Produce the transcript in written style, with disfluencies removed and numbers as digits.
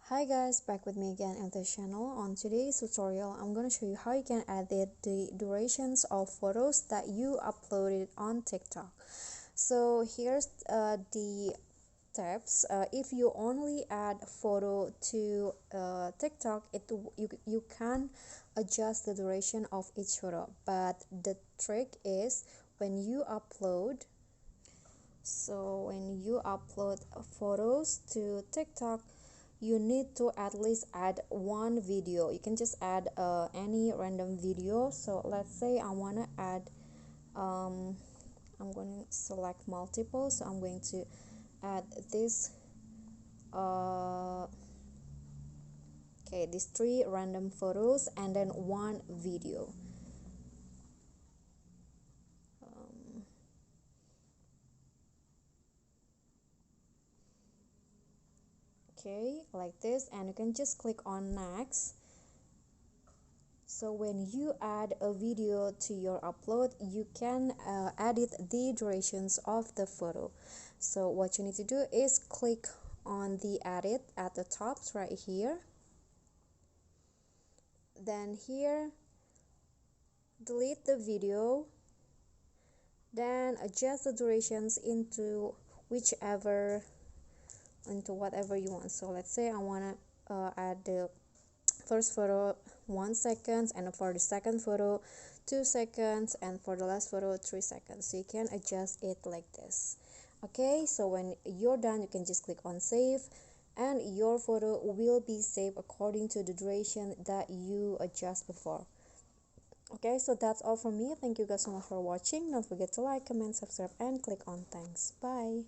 Hi guys, back with me again on the channel. On today's tutorial, I'm going to show you how you can edit the durations of photos that you uploaded on TikTok. So here's the tips. If you only add photo to TikTok, you can adjust the duration of each photo. But the trick is when you upload. So when you upload photos to TikTok, you need to at least add one video. You can just add any random video. So let's say I want to add I'm going to select multiple, so I'm going to add this these three random photos and then one video. Okay, like this, and you can just click on next. So when you add a video to your upload, you can edit the durations of the photo. So what you need to do is click on the edit at the top right here. Then here, delete the video. Then adjust the durations into whatever you want. So let's say I want to add the first photo 1 second, and for the second photo 2 seconds, and for the last photo 3 seconds. So you can adjust it like this. Okay, so when you're done, you can just click on save, and your photo will be saved according to the duration that you adjust before. Okay, so that's all from me. Thank you guys so much for watching. Don't forget to like, comment, subscribe, and click on thanks. Bye.